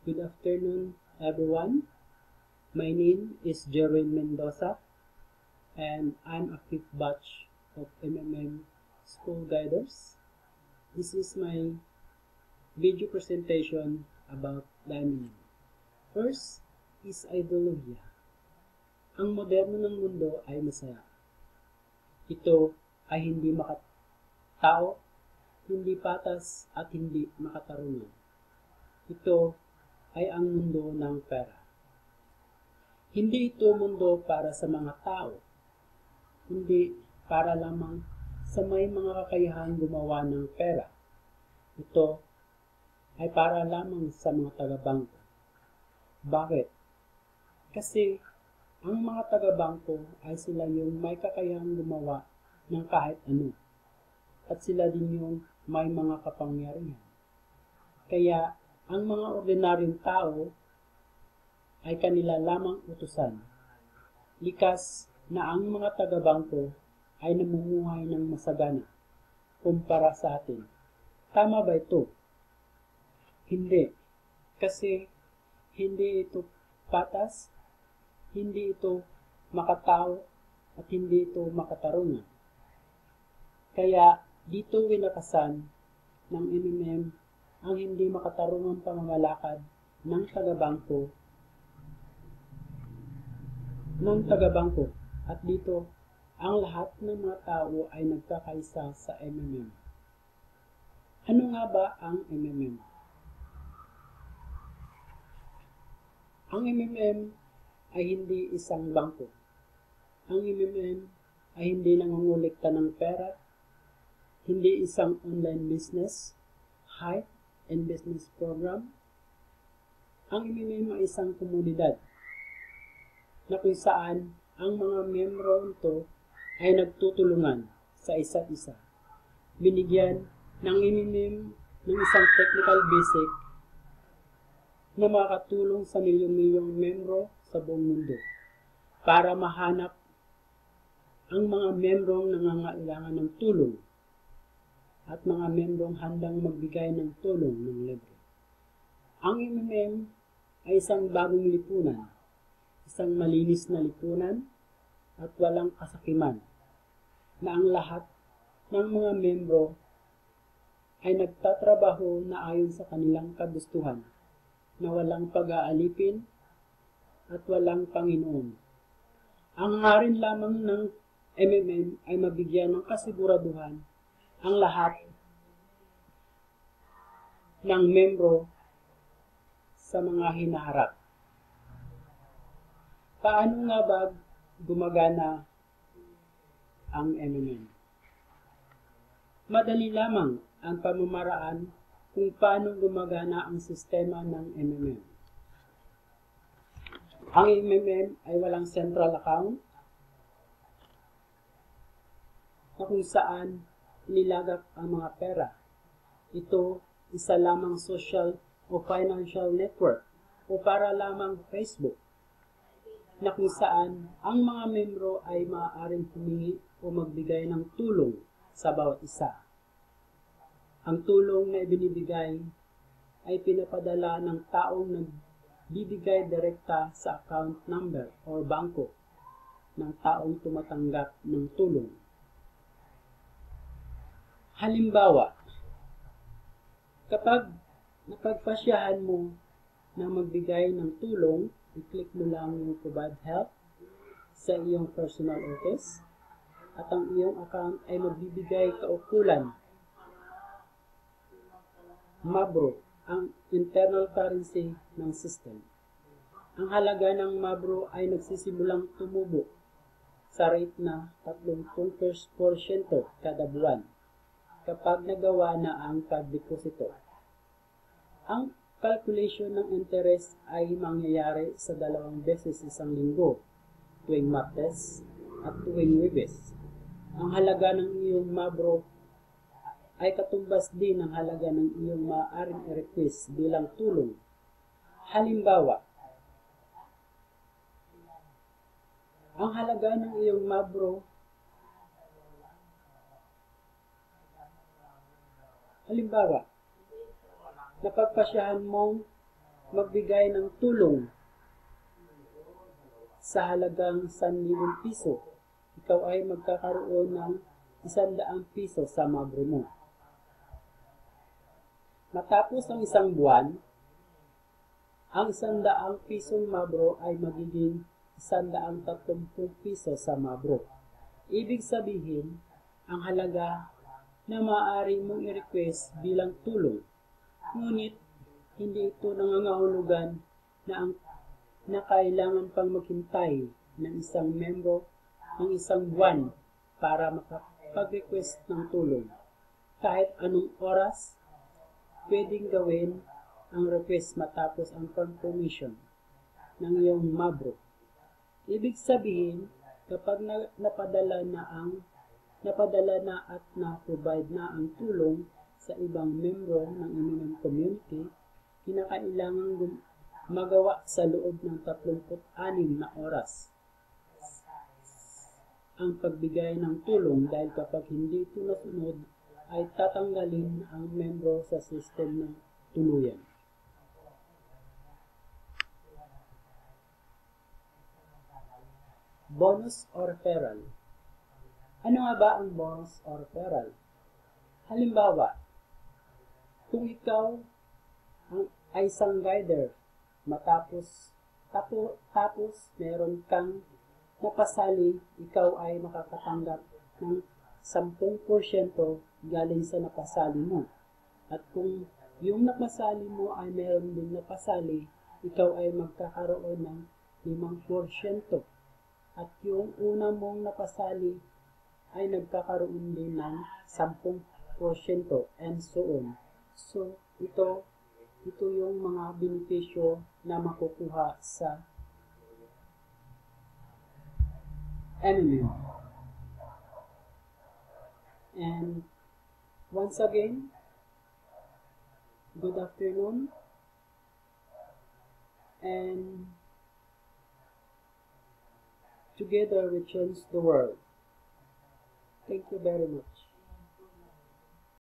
Good afternoon, everyone. My name is Jerwin Mendoza, and I'm a fifth batch of MMM School Guiders. This is my video presentation about the MMM. First is ideolohiya. Ang moderno ng mundo ay masaya. Ito ay hindi makatao, hindi patas at hindi makatarungan. Ito ay ang mundo ng pera. Hindi ito mundo para sa mga tao, hindi para lamang sa may mga kakayahan gumawa ng pera. Ito ay para lamang sa mga taga-bangko. Bakit? Kasi ang mga taga-bangko ay sila yung may kakayahan gumawa ng kahit ano. At sila din yung may mga kapangyarihan. Kaya ang mga ordinaryong tao ay kanila lamang utusan. Likas na ang mga taga-bangko ay namumuhay ng masagana kumpara sa atin. Tama ba ito? Hindi. Kasi hindi ito patas, hindi ito makatao, at hindi ito makatarungan. Kaya dito winakasan ng MMM ang hindi makatarungang pamamalakad ng taga-bangko at dito ang lahat ng mga tao ay nagkakaisa sa MMM. Ano nga ba ang MMM? Ang MMM ay hindi isang bangko. Ang MMM ay hindi nangungulekta ng pera, hindi isang online business, height and business program. Ang MMM ay isang komunidad na kung saan ang mga miyembro nito ay nagtutulungan sa isa't isa. Binigyan ng MMM ng isang technical basic na makakatulong sa milyong-milyong miyembro sa buong mundo para mahanap ang mga miyembrong nangangailangan ng tulong at mga miyembrong handang magbigay ng tulong ng libre. Ang MMM ay isang bagong lipunan, isang malinis na lipunan at walang kasakiman na ang lahat ng mga miyembro ay nagtatrabaho na ayon sa kanilang kagustuhan na walang pag-aalipin at walang Panginoon. Ang hangarin lamang ng MMM ay mabigyan ng kasiguraduhan ang lahat ng membro sa mga hinaharap. Paano nga ba gumagana ang MMM? Madali lamang ang pamamaraan kung paano gumagana ang sistema ng MMM. Ang MMM ay walang central account na kung saan nilagak ang mga pera. Ito isa lamang social o financial network o para lamang Facebook na kung saan ang mga membro ay maaaring humingi o magbigay ng tulong sa bawat isa. Ang tulong na ibinibigay ay pinapadala ng taong nagbibigay direkta sa account number o bangko ng taong tumatanggap ng tulong. Halimbawa, kapag napagpasyahan mo na magbigay ng tulong, i-click mo lang yung provide help sa iyong personal office at ang iyong account ay magbibigay kaukulan. Mabro, ang internal currency ng system. Ang halaga ng Mabro ay nagsisimulang tumubo sa rate na 30% kada buwan kapag nagawa na ang pagdeposito. Ang calculation ng interest ay mangyayari sa 2 beses isang linggo, tuwing Martes at tuwing Huwebes. Ang halaga ng iyong Mabro ay katumbas din ng halaga ng iyong maaaring i-request bilang tulong. Halimbawa, ang halaga ng iyong Mabro napagpasyahan mong magbigay ng tulong sa halagang 1,000 piso, ikaw ay magkakaroon ng 100 piso sa mabro mo. Matapos ang isang buwan, ang 100 pisong mabro ay magiging 130 piso sa mabro. Ibig sabihin, ang halaga na maaari mong i-request bilang tulong. Ngunit, hindi ito nangangahulugan na kailangan pang maghintay ng isang membro ng isang buwan para makapag-request ng tulong. Kahit anong oras, pwedeng gawin ang request matapos ang confirmation ng iyong mabro. Ibig sabihin, kapag napadala na at na-provide na ang tulong sa ibang membro ng MMM community, kinakailangan magawa sa loob ng 36 na oras ang pagbigay ng tulong, dahil kapag hindi ito nasunod, ay tatanggalin ang membro sa system ng tuluyan. Bonus or referral. Ano nga ba ang bonus or referral? Halimbawa, kung ikaw ay isang guider, tapos meron kang napasali, ikaw ay makakatanggap ng 10% galing sa napasali mo. At kung yung napasali mo ay meron din napasali, ikaw ay magkakaroon ng 5%. At yung una mong napasali ay nagkakaroon din ng 10% and so on. So, ito yung mga benepisyo na makukuha sa MMM. And once again, good afternoon, and together we change the world. Thank you very much.